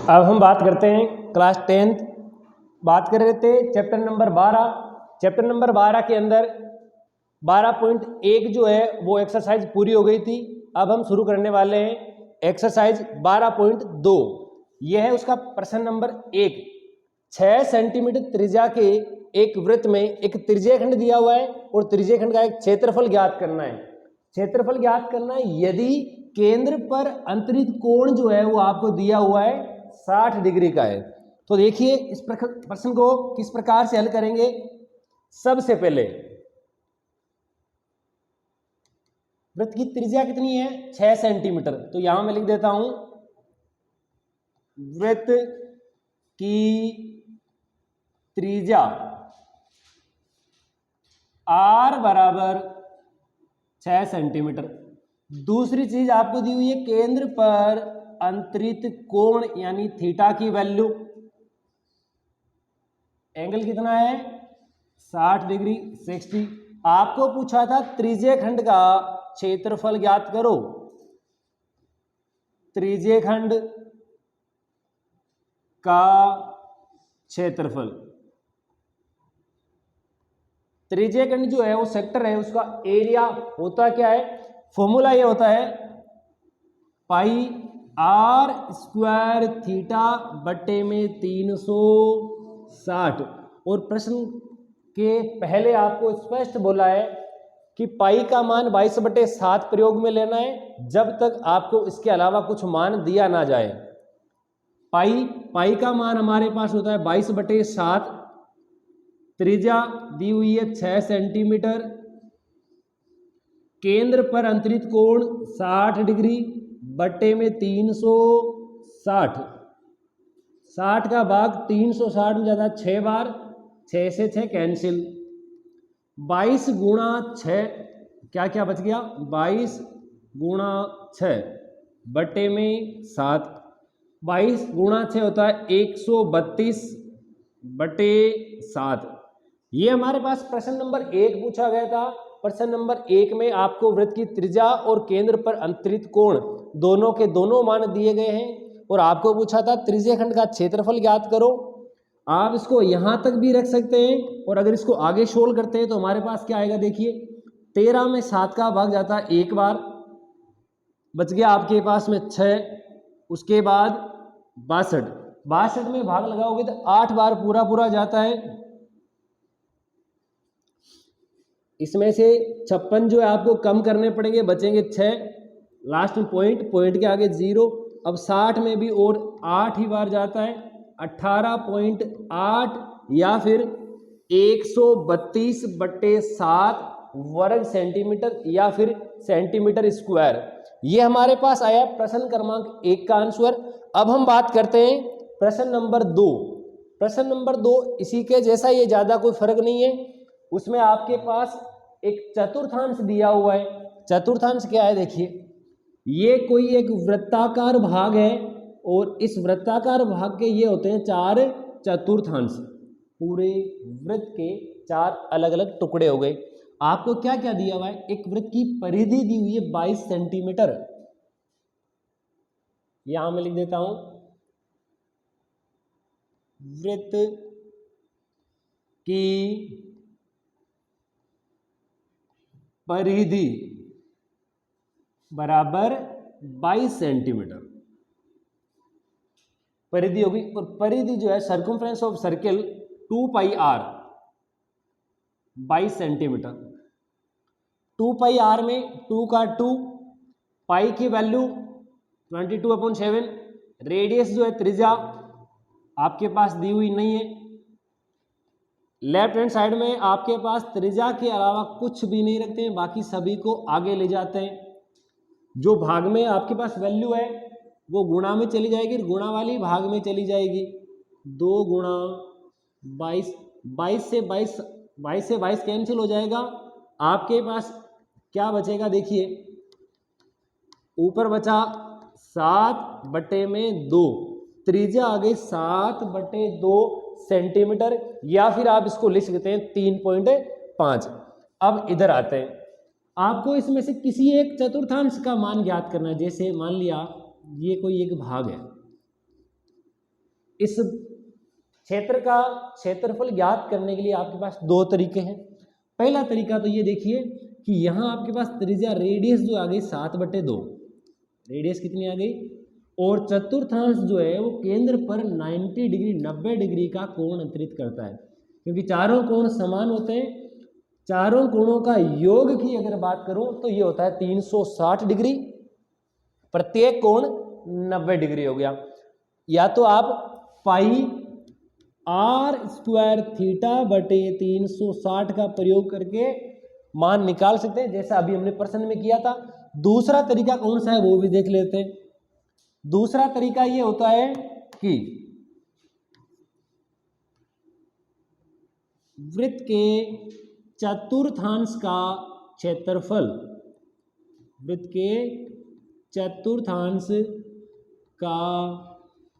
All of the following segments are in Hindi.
अब हम बात करते हैं क्लास 10th, बात कर रहे थे चैप्टर नंबर 12। चैप्टर नंबर 12 के अंदर 12.1 जो है वो एक्सरसाइज पूरी हो गई थी। अब हम शुरू करने वाले हैं एक्सरसाइज 12.2। यह है उसका प्रश्न नंबर 1। 6 सेंटीमीटर त्रिज्या के एक वृत्त में एक त्रिज्यखंड दिया हुआ है और त्रिज्यखंड का एक क्षेत्रफल ज्ञात करना है। क्षेत्रफल ज्ञात करना है यदि केंद्र पर अंतरित कोण जो है वो आपको दिया हुआ है 60 डिग्री का है। तो देखिए इस प्रश्न को किस प्रकार से हल करेंगे। सबसे पहले वृत्त की त्रिज्या कितनी है 6 सेंटीमीटर, तो यहां मैं लिख देता हूं वृत्त की त्रिज्या r बराबर 6 सेंटीमीटर। दूसरी चीज आपको दी हुई है केंद्र पर अंतरित कोण यानी थीटा की वैल्यू, एंगल कितना है 60 डिग्री 60। आपको पूछा था त्रिज्यखंड का क्षेत्रफल ज्ञात करो। त्रिज्यखंड का क्षेत्रफल, त्रिज्यखंड जो है वो सेक्टर है, उसका एरिया होता क्या है, फॉर्मूला ये होता है पाई आर स्क्वायर थीटा बटे में 360। और प्रश्न के पहले आपको स्पष्ट बोला है कि पाई का मान 22/7 प्रयोग में लेना है जब तक आपको इसके अलावा कुछ मान दिया ना जाए। पाई का मान हमारे पास होता है 22/7। त्रिज्या दी हुई है 6 सेंटीमीटर, केंद्र पर अंतरित कोण 60 डिग्री बटे में 360। 60 का भाग 360 में जाता 6 बार, 6 से 6 कैंसिल। 22 गुणा 6 क्या क्या बच गया 22 गुणा 6 बटे में 7। 22 गुणा 6 होता है 132 बटे 7। ये हमारे पास प्रश्न नंबर 1 पूछा गया था। प्रश्न नंबर 1 में आपको वृत्त की त्रिज्या और केंद्र पर अंतरित कोण दोनों के दोनों मान दिए गए हैं और आपको पूछा था त्रिज्यखंड का क्षेत्रफल ज्ञात करो। आप इसको यहां तक भी रख सकते हैं और अगर इसको आगे सोल्व करते हैं तो हमारे पास क्या आएगा, देखिए 13 में 7 का भाग जाता है एक बार, बच गया आपके पास में 6। उसके बाद 62 में भाग लगाओगे तो 8 बार पूरा पूरा जाता है। इसमें से 56 जो है आपको कम करने पड़ेंगे, बचेंगे 6। लास्ट में पॉइंट के आगे 0। अब 60 में भी और 8 ही बार जाता है, 18.8 या फिर 132/7 वर्ग सेंटीमीटर या फिर सेंटीमीटर स्क्वायर। ये हमारे पास आया प्रश्न क्रमांक 1 का आंसर। अब हम बात करते हैं प्रश्न नंबर 2। प्रश्न नंबर 2 इसी के जैसा, ये ज्यादा कोई फर्क नहीं है। उसमें आपके पास एक चतुर्थांश दिया हुआ है। चतुर्थांश क्या है, देखिए ये कोई एक वृत्ताकार भाग है और इस वृत्ताकार भाग के ये होते हैं 4 चतुर्थांश। पूरे वृत्त के 4 अलग अलग टुकड़े हो गए। आपको क्या क्या दिया हुआ है, एक वृत्त की परिधि दी हुई है 22 सेंटीमीटर। यहां मैं लिख देता हूं वृत्त की परिधि बराबर 22 सेंटीमीटर परिधि होगी। और परिधि जो है circumference of circle 2 pi r 22 centimetre. 2 pi r में 2 का 2, पाई की वैल्यू 22/7। रेडियस जो है त्रिज्या आपके पास दी हुई नहीं है। लेफ्ट हैंड साइड में आपके पास त्रिज्या के अलावा कुछ भी नहीं रखते हैं, बाकी सभी को आगे ले जाते हैं। जो भाग में आपके पास वैल्यू है वो गुणा में चली जाएगी, गुणा वाली भाग में चली जाएगी। 2 गुणा 22, 22 से 22 कैंसिल हो जाएगा। आपके पास क्या बचेगा, देखिए ऊपर बचा 7/2। त्रिज्या आ गई 7/2 सेंटीमीटर, या फिर आप इसको लिख सकते हैं 3.5। अब इधर आते हैं, आपको इसमें से किसी एक चतुर्थांश का मान ज्ञात करना है। जैसे मान लिया ये कोई एक भाग है, इस क्षेत्र का क्षेत्रफल ज्ञात करने के लिए आपके पास दो तरीके हैं। पहला तरीका तो ये देखिए कि यहाँ आपके पास त्रिज्या रेडियस जो आ गई 7/2, रेडियस कितनी आ गई, और चतुर्थांश जो है वो केंद्र पर 90 डिग्री 90 डिग्री का कोण अंतरित करता है, क्योंकि चारों कोण समान होते हैं। चारों कोणों का योग की अगर बात करूं तो ये होता है 360 डिग्री, प्रत्येक कोण 90 डिग्री हो गया। या तो आप पाई r² θ/360 का प्रयोग करके मान निकाल सकते हैं, जैसा अभी हमने प्रश्न में किया था। दूसरा तरीका कौन सा है वो भी देख लेते हैं। दूसरा तरीका ये होता है कि वृत्त के चतुर्थांश का क्षेत्रफल, वृत्त के चतुर्थांश का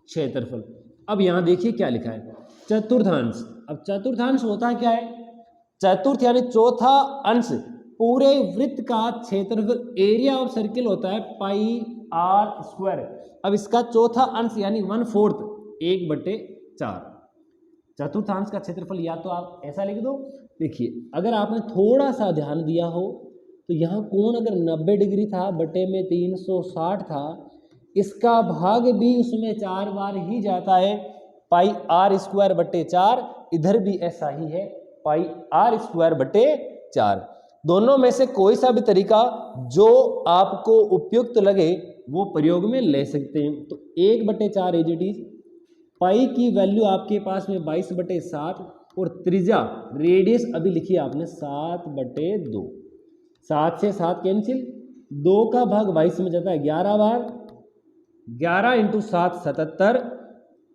क्षेत्रफल। अब यहां देखिए क्या लिखा है, चतुर्थांश। अब चतुर्थांश होता है क्या है, चतुर्थ यानी चौथा अंश पूरे वृत्त का क्षेत्रफल, एरिया ऑफ सर्किल होता है πr²। अब इसका चौथा अंश यानी 1/4 1/4 चतुर्थांश का क्षेत्रफल। या तो आप ऐसा लिख दो, देखिए अगर आपने थोड़ा सा ध्यान दिया हो तो यहाँ कोण अगर 90 डिग्री था बटे में 360 था, इसका भाग भी उसमें 4 बार ही जाता है, πr²/4। इधर भी ऐसा ही है, πr²/4। दोनों में से कोई सा भी तरीका जो आपको उपयुक्त लगे वो प्रयोग में ले सकते हैं। तो 1/4 एज इट इज, पाई की वैल्यू आपके पास में 22/7 और त्रिज्या रेडियस अभी लिखिए आपने 7/2। 7 से 7 कैंसिल, 2 का भाग 22 में जाता है 11 बार, 11 × 7 77,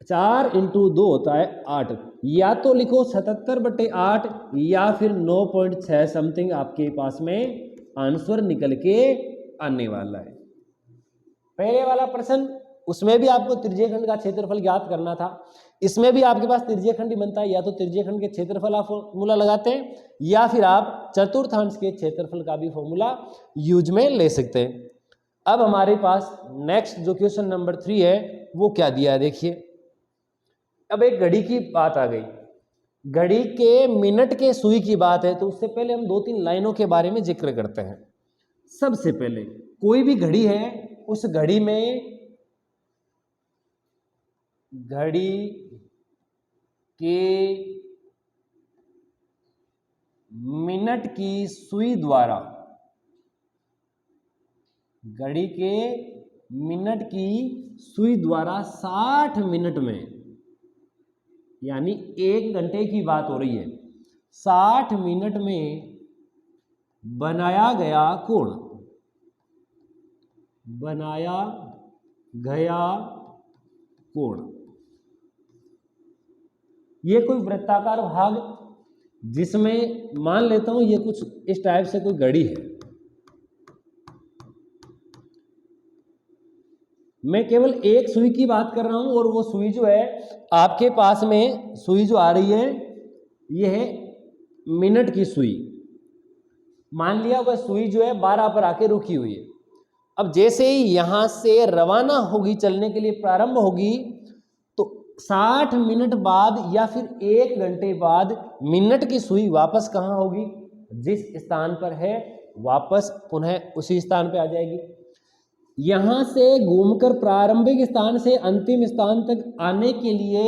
4 × 2 होता है 8। या तो लिखो 77/8 या फिर 9.6 समथिंग आपके पास में आंसर निकल के आने वाला है। पहले वाला प्रश्न उसमें भी आपको त्रिज्यखंड का क्षेत्रफल ज्ञात करना था, इसमें भी आपके पास त्रिज्यखंड ही बनता है। या तो त्रिज्यखंड के क्षेत्रफल आप फॉर्मूला लगाते हैं या फिर आप चतुर्थांश के क्षेत्रफल का भी फॉर्मूला यूज में ले सकते हैं। अब हमारे पास नेक्स्ट जो क्वेश्चन नंबर 3 है वो क्या दिया है देखिए। अब एक घड़ी की बात आ गई, घड़ी के मिनट के सुई की बात है, तो उससे पहले हम 2-3 लाइनों के बारे में जिक्र करते हैं। सबसे पहले कोई भी घड़ी है, उस घड़ी में घड़ी के मिनट की सुई द्वारा, घड़ी के मिनट की सुई द्वारा 60 मिनट में, यानी 1 घंटे की बात हो रही है, 60 मिनट में बनाया गया कोण, बनाया गया कोण। ये कोई वृत्ताकार भाग जिसमें मान लेता हूं ये कुछ इस टाइप से कोई घड़ी है, मैं केवल एक सुई की बात कर रहा हूं और वो सुई जो है आपके पास में, सुई जो आ रही है ये है मिनट की सुई। मान लिया वह सुई जो है 12 पर आके रुकी हुई है। अब जैसे ही यहां से रवाना होगी, चलने के लिए प्रारंभ होगी, तो 60 मिनट बाद या फिर 1 घंटे बाद मिनट की सुई वापस कहां होगी, जिस स्थान पर है वापस पुनः उसी स्थान पे आ जाएगी। यहां से घूमकर प्रारंभिक स्थान से अंतिम स्थान तक आने के लिए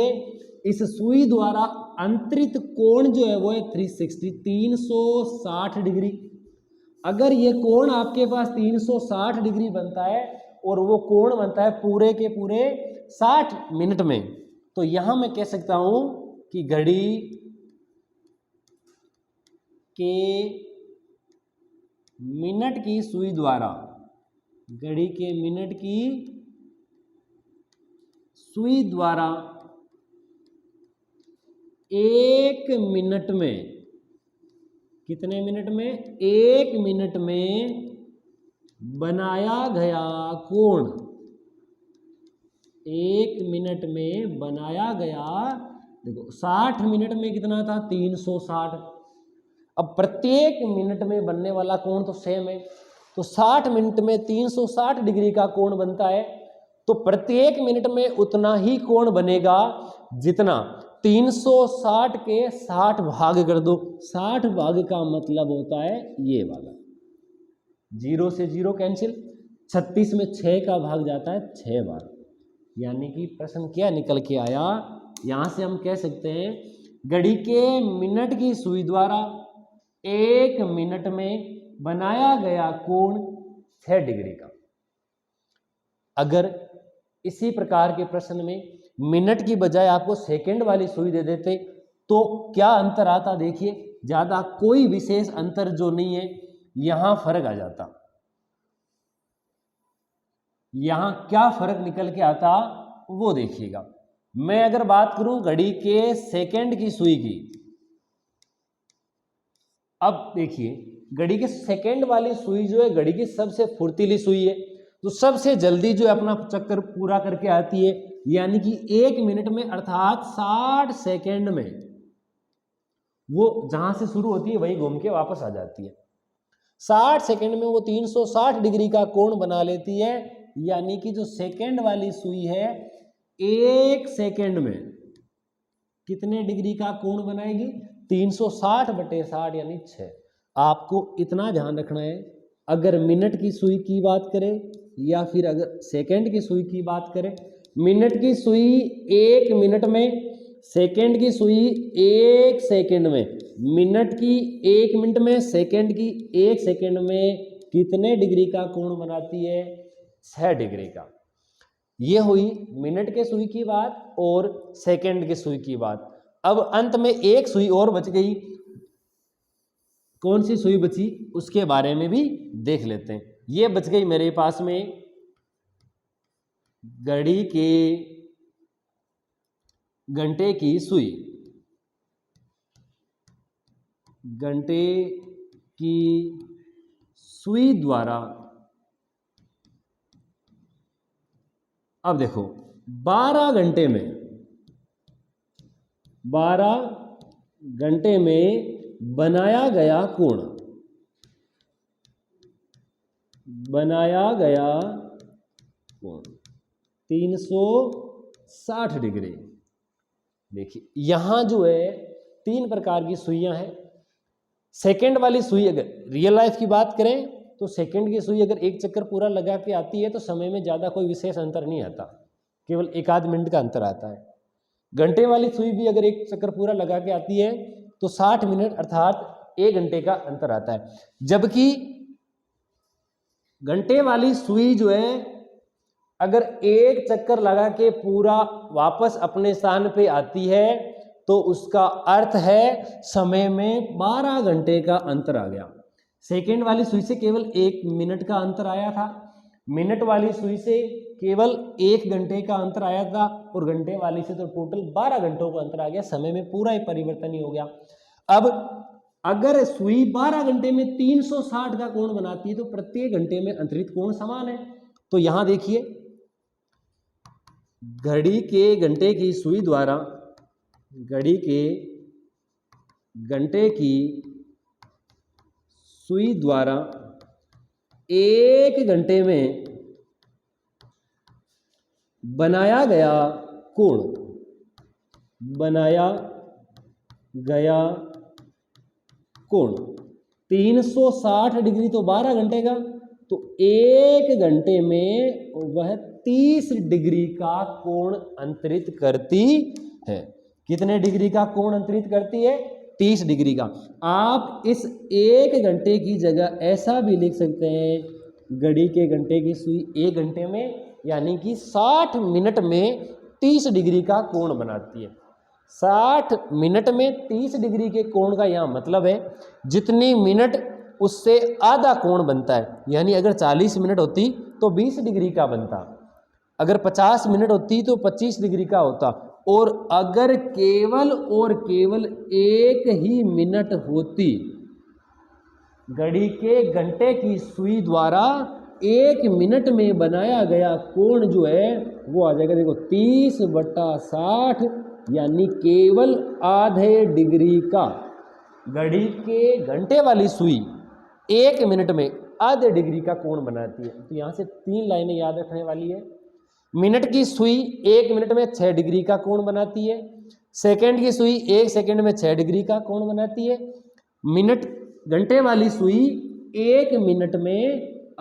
इस सुई द्वारा अंतरित कोण जो है वो है 360 डिग्री। अगर ये कोण आपके पास 360 डिग्री बनता है और वो कोण बनता है पूरे के पूरे 60 मिनट में, तो यहां मैं कह सकता हूं कि घड़ी के मिनट की सुई द्वारा, घड़ी के मिनट की सुई द्वारा 1 मिनट में, कितने मिनट में, 1 मिनट में बनाया गया कोण, 1 मिनट में बनाया गया, देखो 60 मिनट में कितना था 360। अब प्रत्येक मिनट में बनने वाला कोण तो सेम है, तो 60 मिनट में 360 डिग्री का कोण बनता है। तो प्रत्येक मिनट में उतना ही कोण बनेगा जितना 360 के 60 भाग कर दो। 60 भाग का मतलब होता है ये वाला, 0 से 0 कैंसिल, 36 में 6 का भाग जाता है 6 बार। यानी कि प्रश्न क्या निकल के आया, यहां से हम कह सकते हैं घड़ी के मिनट की सुई द्वारा 1 मिनट में बनाया गया कोण 6 डिग्री का। अगर इसी प्रकार के प्रश्न में मिनट की बजाय आपको सेकंड वाली सुई दे देते तो क्या अंतर आता, देखिए ज्यादा कोई विशेष अंतर जो नहीं है, यहां फर्क आ जाता। यहां क्या फर्क निकल के आता वो देखिएगा। मैं अगर बात करूं घड़ी के सेकंड की सुई की, अब देखिए घड़ी के सेकंड वाली सुई जो है घड़ी की सबसे फुर्तीली सुई है, तो सबसे जल्दी जो है अपना चक्कर पूरा करके आती है। यानी कि 1 मिनट में अर्थात 60 सेकंड में वो जहां से शुरू होती है वही घूम के वापस आ जाती है। 60 सेकंड में वो 360 डिग्री का कोण बना लेती है। यानी कि जो सेकंड वाली सुई है 1 सेकंड में कितने डिग्री का कोण बनाएगी, 360/60 यानी 6। आपको इतना ध्यान रखना है, अगर मिनट की सुई की बात करें या फिर अगर सेकंड की सुई की बात करें, मिनट की सुई 1 मिनट में, सेकंड की सुई 1 सेकंड में, मिनट की 1 मिनट में, सेकंड की 1 सेकंड में कितने डिग्री का कोण बनाती है, 6 डिग्री का। ये हुई मिनट के सुई की बात और सेकंड के सुई की बात। अब अंत में एक सुई और बच गई, कौन सी सुई बची उसके बारे में भी देख लेते हैं। ये बच गई मेरे पास में घड़ी के घंटे की सुई। घंटे की सुई द्वारा, अब देखो 12 घंटे में, 12 घंटे में बनाया गया कोण, बनाया गया कोण 360 डिग्री। देखिए यहां जो है 3 प्रकार की सुइयां हैं। सेकंड वाली सुई अगर रियल लाइफ की बात करें तो सेकंड की सुई अगर एक चक्कर पूरा लगा के आती है तो समय में ज़्यादा कोई विशेष अंतर नहीं आता, केवल 1-आध मिनट का अंतर आता है। घंटे वाली सुई भी अगर एक चक्कर पूरा लगा के आती है तो 60 मिनट अर्थात 1 घंटे का अंतर आता है। जबकि घंटे वाली सुई जो है अगर एक चक्कर लगा के पूरा वापस अपने स्थान पे आती है तो उसका अर्थ है समय में 12 घंटे का अंतर आ गया। सेकेंड वाली सुई से केवल 1 मिनट का अंतर आया था, मिनट वाली सुई से केवल 1 घंटे का अंतर आया था और घंटे वाली से तो टोटल 12 घंटों का अंतर आ गया। समय में पूरा ही परिवर्तन ही हो गया। अब अगर सुई 12 घंटे में 360 का कोण बनाती है तो प्रत्येक घंटे में अंतरित कोण समान है। तो यहां देखिए घड़ी के घंटे की सुई द्वारा, घड़ी के घंटे की सुई द्वारा 1 घंटे में बनाया गया कोण, बनाया गया कोण 360 डिग्री तो 12 घंटे का, तो 1 घंटे में वह 30 डिग्री का कोण अंतरित करती है। कितने डिग्री का कोण अंतरित करती है? 30 डिग्री का। आप इस 1 घंटे की जगह ऐसा भी लिख सकते हैं घड़ी के घंटे की सुई 1 घंटे में यानी कि 60 मिनट में 30 डिग्री का कोण बनाती है। 60 मिनट में 30 डिग्री के कोण का यहाँ मतलब है जितनी मिनट उससे आधा कोण बनता है। यानी अगर 40 मिनट होती तो 20 डिग्री का बनता, अगर 50 मिनट होती तो 25 डिग्री का होता, और अगर केवल और केवल 1 ही मिनट होती घड़ी के घंटे की सुई द्वारा 1 मिनट में बनाया गया कोण जो है वो आ जाएगा, देखो 30/60 यानी केवल आधे डिग्री का। घड़ी के घंटे वाली सुई 1 मिनट में आधे डिग्री का कोण बनाती है। तो यहाँ से 3 लाइनें याद रखने वाली है। मिनट की सुई 1 मिनट में 6 डिग्री का कोण बनाती है। सेकंड की सुई 1 सेकंड में 6 डिग्री का कोण बनाती है। मिनट घंटे वाली सुई 1 मिनट में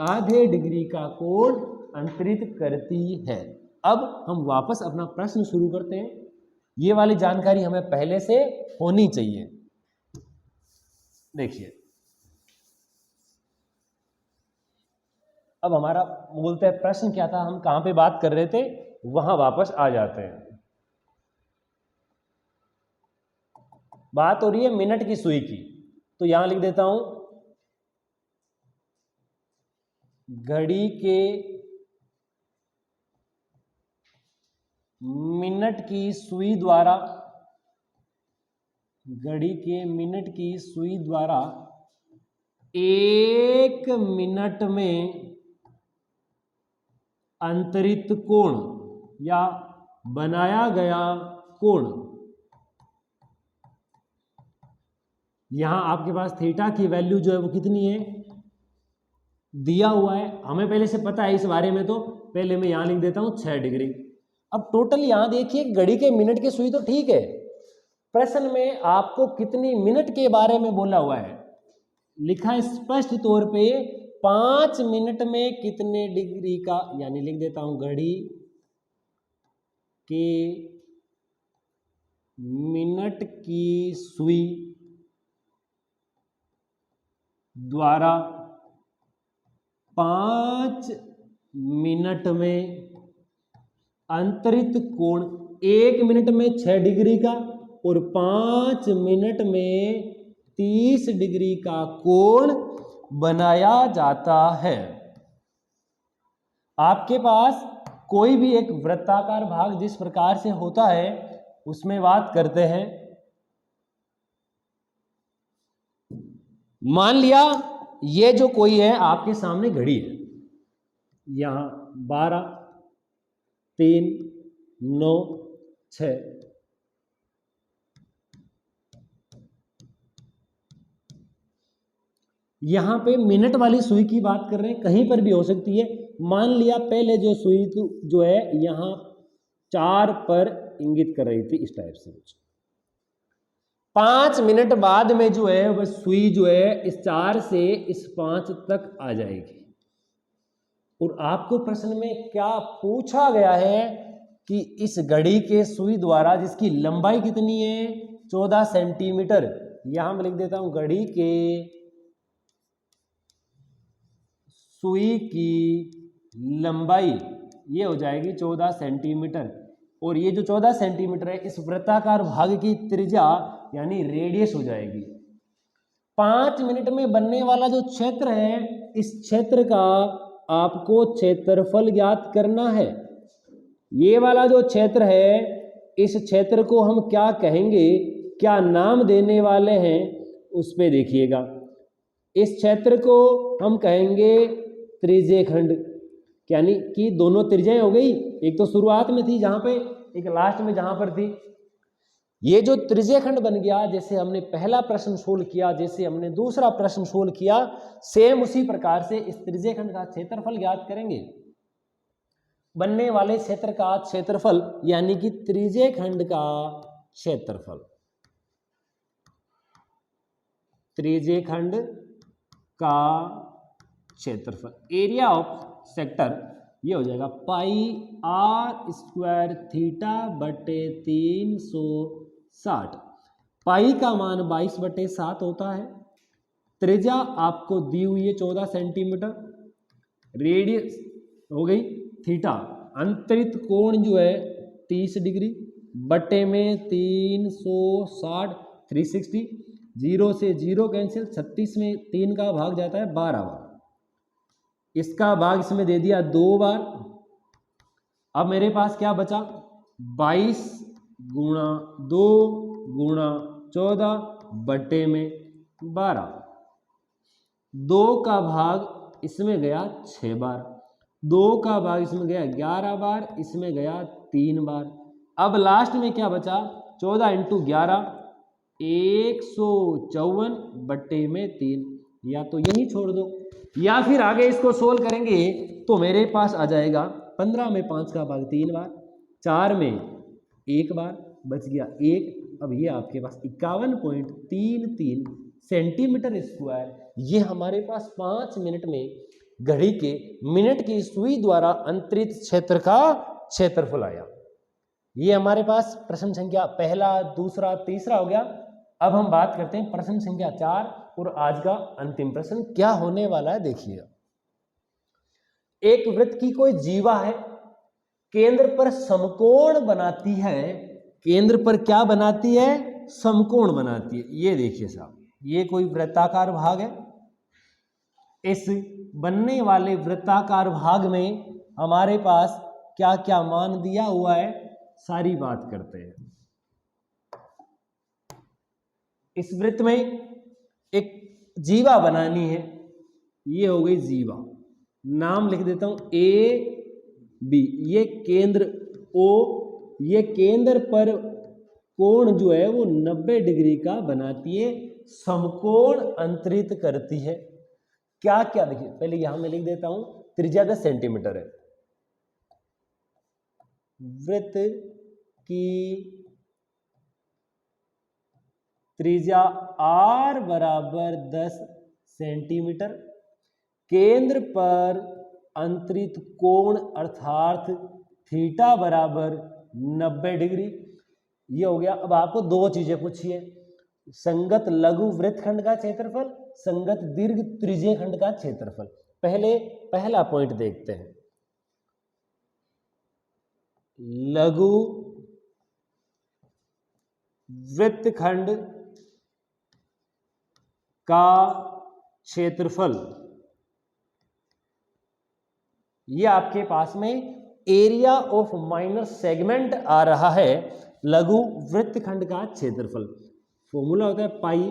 आधे डिग्री का कोण अंतरित करती है। अब हम वापस अपना प्रश्न शुरू करते हैं। ये वाली जानकारी हमें पहले से होनी चाहिए। देखिए, अब हमारा मूलतः प्रश्न क्या था, हम कहां पे बात कर रहे थे, वहां वापस आ जाते हैं। बात हो रही है मिनट की सुई की, तो यहां लिख देता हूं, घड़ी के मिनट की सुई द्वारा, घड़ी के मिनट की सुई द्वारा 1 मिनट में अंतरित कोण या बनाया गया कोण, यहां आपके पास थीटा की वैल्यू जो है वो कितनी है, दिया हुआ है, हमें पहले से पता है इस बारे में, तो पहले मैं यहां लिख देता हूं 6 डिग्री। अब टोटल यहां देखिए, घड़ी के मिनट की सुई तो ठीक है, प्रश्न में आपको कितनी मिनट के बारे में बोला हुआ है, लिखा है स्पष्ट तौर पे 5 मिनट में कितने डिग्री का, यानी लिख देता हूं घड़ी के मिनट की सुई द्वारा 5 मिनट में अंतरित कोण, 1 मिनट में 6 डिग्री का और 5 मिनट में 30 डिग्री का कोण बनाया जाता है। आपके पास कोई भी एक वृत्ताकार भाग जिस प्रकार से होता है उसमें बात करते हैं। मान लिया ये जो कोई है आपके सामने घड़ी है, यहां 12, 3, 9, 6, यहां पे मिनट वाली सुई की बात कर रहे हैं, कहीं पर भी हो सकती है। मान लिया पहले जो सुई जो है यहां 4 पर इंगित कर रही थी, इस टाइप से 5 मिनट बाद में जो है वह सुई जो है इस 4 से इस 5 तक आ जाएगी। और आपको प्रश्न में क्या पूछा गया है कि इस घड़ी के सुई द्वारा, जिसकी लंबाई कितनी है 14 सेंटीमीटर, यहां मैं लिख देता हूं घड़ी के सुई की लंबाई ये हो जाएगी 14 सेंटीमीटर, और ये जो 14 सेंटीमीटर है इस वृत्ताकार भाग की त्रिज्या यानी रेडियस हो जाएगी। 5 मिनट में बनने वाला जो क्षेत्र है, इस क्षेत्र का आपको क्षेत्रफल ज्ञात करना है। ये वाला जो क्षेत्र है, इस क्षेत्र को हम क्या कहेंगे, क्या नाम देने वाले हैं, उस पे देखिएगा। इस क्षेत्र को हम कहेंगे त्रिज्य खंड, यानी कि दोनों त्रिज्याएं हो गई, एक तो शुरुआत में थी जहां पे, एक लास्ट में जहां पर थी। ये जो त्रिज्य खंड बन गया, जैसे हमने पहला प्रश्न सोल्व किया, जैसे हमने दूसरा प्रश्न सोल्व किया, सेम उसी प्रकार से इस त्रिज्य खंड का क्षेत्रफल ज्ञात करेंगे। बनने वाले क्षेत्र का क्षेत्रफल यानी कि त्रिज्य खंड का क्षेत्रफल, त्रिज्य खंड का क्षेत्रफल, एरिया ऑफ सेक्टर, ये हो जाएगा पाई r स्क्वायर थीटा बटे 360। पाई का मान 22/7 होता है। त्रिज्या आपको दी हुई है 14 सेंटीमीटर, रेडियस हो गई थीटा, अंतरित कोण जो है 30 डिग्री बटे में 360, 360, 0 से 0 कैंसिल, 36 में 3 का भाग जाता है 12 बार, इसका भाग इसमें दे दिया 2 बार। अब मेरे पास क्या बचा, 22 गुणा 2 गुणा 14 बटे में 12, 2 का भाग इसमें गया 6 बार, 2 का भाग इसमें गया 11 बार, इसमें गया 3 बार। अब लास्ट में क्या बचा, 14 इंटू 11 154 बटे में 3, या तो यही छोड़ दो या फिर आगे इसको सोल्व करेंगे तो मेरे पास आ जाएगा 15 में 5 का भाग 3 बार, 4 में 1 बार, बच गया 1। अब ये आपके पास 51.33 सेंटीमीटर स्क्वायर, ये हमारे पास 5 मिनट में घड़ी के मिनट की सुई द्वारा अंतरित क्षेत्र का क्षेत्रफल आया। ये हमारे पास प्रश्न संख्या पहला, दूसरा, तीसरा हो गया। अब हम बात करते हैं प्रश्न संख्या 4 और आज का अंतिम प्रश्न क्या होने वाला है, देखिए। एक वृत्त की कोई जीवा है, केंद्र पर समकोण बनाती है। केंद्र पर क्या बनाती है? समकोण बनाती है। ये देखिए साहब, ये कोई वृत्ताकार भाग है। इस बनने वाले वृत्ताकार भाग में हमारे पास क्या क्या मान दिया हुआ है, सारी बात करते हैं। इस वृत्त में एक जीवा बनानी है, ये हो गई जीवा, नाम लिख देता हूं ए बी। ये केंद्र ओ, ये केंद्र पर कोण जो है वो 90 डिग्री का बनाती है, समकोण अंतरित करती है। क्या क्या देखिए, पहले यहां मैं लिख देता हूं, त्रिज्या 10 सेंटीमीटर है। वृत्त की त्रिज्या r बराबर 10 सेंटीमीटर, केंद्र पर अंतरित कोण अर्थात थीटा बराबर 90 डिग्री। ये हो गया। अब आपको दो चीजें पूछिए, संगत लघु वृत्तखंड का क्षेत्रफल, संगत दीर्घ त्रिज्यीय खंड का क्षेत्रफल। पहले पहला पॉइंट देखते हैं, लघु वृत्तखंड का क्षेत्रफल। ये आपके पास में एरिया ऑफ माइनर सेगमेंट आ रहा है, लघु वृत्तखंड का क्षेत्रफल। फॉर्मूला होता है पाई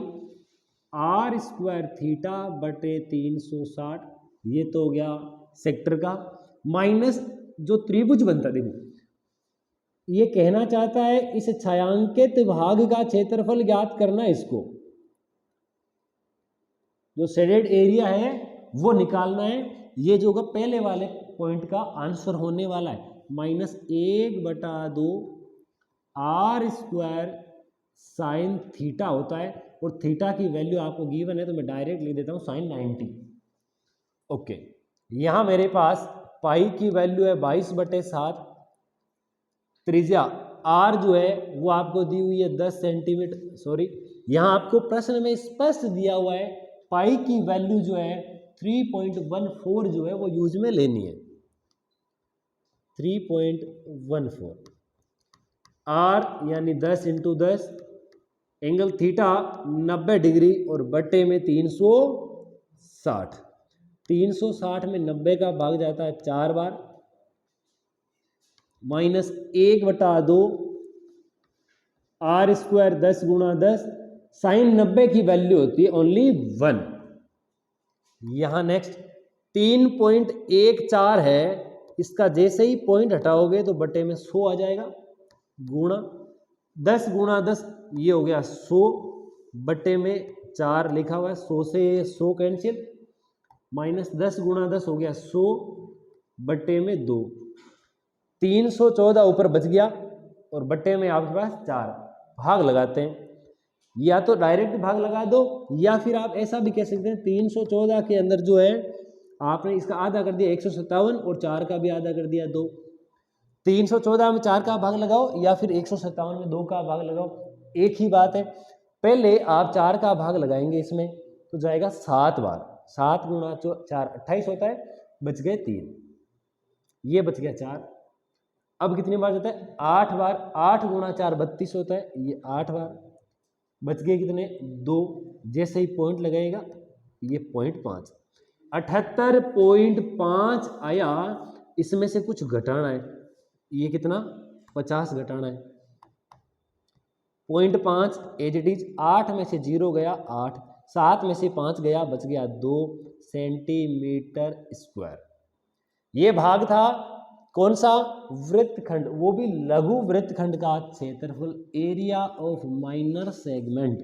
आर स्क्वायर थीटा बटे 360, ये तो हो गया सेक्टर का, माइनस जो त्रिभुज बनता है, देखो ये कहना चाहता है इस छायांकित भाग का क्षेत्रफल ज्ञात करना है, इसको जो शेडेड एरिया है वो निकालना है। ये जो होगा पहले वाले पॉइंट का आंसर होने वाला है, -1/2 आर स्क्वायर साइन थीटा होता है, और थीटा की वैल्यू आपको गिवन है तो मैं डायरेक्ट लिख देता हूं साइन 90। ओके, यहां मेरे पास पाई की वैल्यू है 22/7, त्रिज्या आर जो है वो आपको दी हुई है 10 सेंटीमीटर, सॉरी यहां आपको प्रश्न में स्पष्ट दिया हुआ है पाई की वैल्यू जो है 3.14 जो है वो यूज में लेनी है, 3.14 आर यानी 10 × 10, एंगल थीटा 90 डिग्री और बटे में 360। 360 में 90 का भाग जाता है 4 बार, -1/2 आर स्क्वायर 10 × 10, साइन 90 की वैल्यू होती है ओनली 1। यहां नेक्स्ट 3.14 है, इसका जैसे ही पॉइंट हटाओगे तो बटे में 100 आ जाएगा, गुणा 10 × 10 ये हो गया 100, बटे में 4 लिखा हुआ है, 100 से 100 कैंसिल, -10 × 10 हो गया 100, बटे में 2, 314 ऊपर बच गया, और बटे में आपके पास 4। भाग लगाते हैं, या तो डायरेक्ट भाग लगा दो या फिर आप ऐसा भी कह सकते हैं 314 के अंदर जो है आपने इसका आधा कर दिया 157 और 4 का भी आधा कर दिया 2। 314 में 4 का भाग लगाओ या फिर 157 में 2 का भाग लगाओ, एक ही बात है। पहले आप 4 का भाग लगाएंगे इसमें तो जाएगा 7 बार, 7 × 4 28 होता है, बच गए 3, ये बच गया 4। अब कितनी बार जाता है? 8 बार, 8 × 4 32 होता है, ये 8 बार, बच गए कितने? 2। जैसे ही पॉइंट लगाएगा ये 0.5, 78.5 आया। इसमें से कुछ घटाना है, ये कितना? 50 घटाना है, 0.5 एज इट इज, 8 में से 0 गया 8, 7 में से 5 गया, बच गया 2 सेंटीमीटर स्क्वायर। ये भाग था कौन सा? वृत्तखंड, वो भी लघु वृत्तखंड का क्षेत्रफल, एरिया ऑफ माइनर सेगमेंट।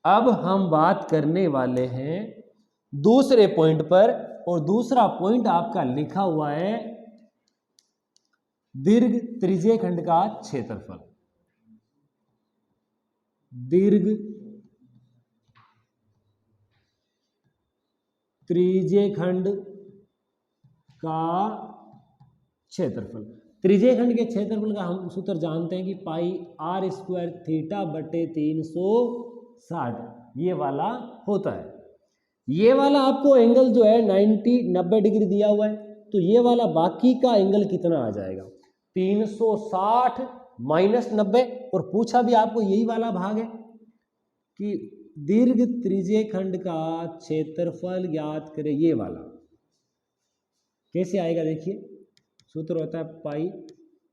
अब हम बात करने वाले हैं दूसरे पॉइंट पर, और दूसरा पॉइंट आपका लिखा हुआ है दीर्घ त्रिज्यीय खंड का क्षेत्रफल, दीर्घ त्रिज्यीय खंड का क्षेत्रफल। त्रिज्यीय खंड के क्षेत्रफल का हम सूत्र जानते हैं कि पाई आर स्क्वायर थीटा बटे 360 ये वाला होता है। ये वाला आपको एंगल जो है 90 डिग्री दिया हुआ है, तो ये वाला बाकी का एंगल कितना आ जाएगा 360 माइनस 90, और पूछा भी आपको यही वाला भाग है कि दीर्घ त्रिज्यीय खंड का क्षेत्रफल ज्ञात करें। ये वाला कैसे आएगा देखिए, सूत्र होता है पाई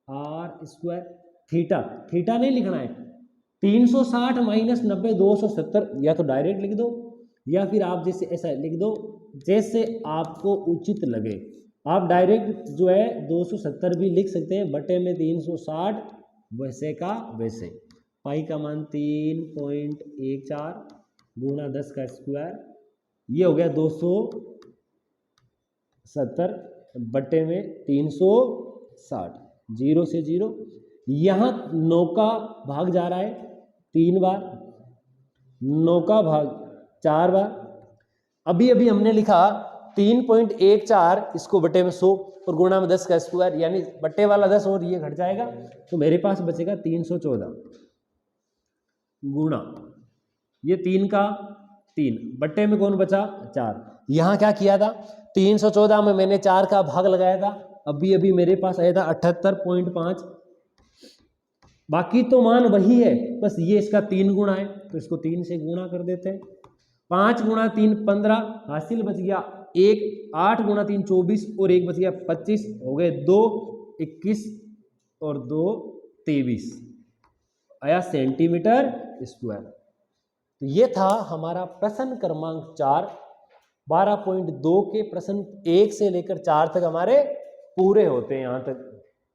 आर स्क्वायर थीटा, थीटा नहीं लिखना है, 360 माइनस 90 270, या तो डायरेक्ट लिख दो या फिर आप जैसे ऐसा लिख दो जैसे आपको उचित लगे। आप डायरेक्ट जो है 270 भी लिख सकते हैं, बटे में 360 वैसे का वैसे। पाई का मान 3.14 गुणा 10 का स्क्वायर, ये हो गया 270 बटे में 360, 0 से 0, यहाँ 9 का भाग जा रहा है 3 बार, 9 का भाग 4 बार। अभी अभी हमने लिखा 3.14 इसको बटे में 100 और गुणा में 10 का स्क्वायर, यानी बटे वाला 10 और ये घट जाएगा, तो मेरे पास बचेगा 314 गुणा ये 3 का 3 बटे में कौन बचा 4। यहाँ क्या किया था 314 में मैंने 4 का भाग लगाया था, अभी अभी मेरे पास आया था 78.5, बाकी तो मान वही है, बस ये इसका 3 गुणा है तो इसको 3 से गुणा कर देते हैं। 5 गुणा 3 15, हासिल बच गया 1, 8 गुणा 3 24 और 1 बच गया 25, हो गए 2 21 और 2 23 आया सेंटीमीटर स्क्वायर। तो ये था हमारा प्रश्न क्रमांक 4। 12.2 के प्रश्न 1 से लेकर 4 तक हमारे पूरे होते हैं यहाँ तक।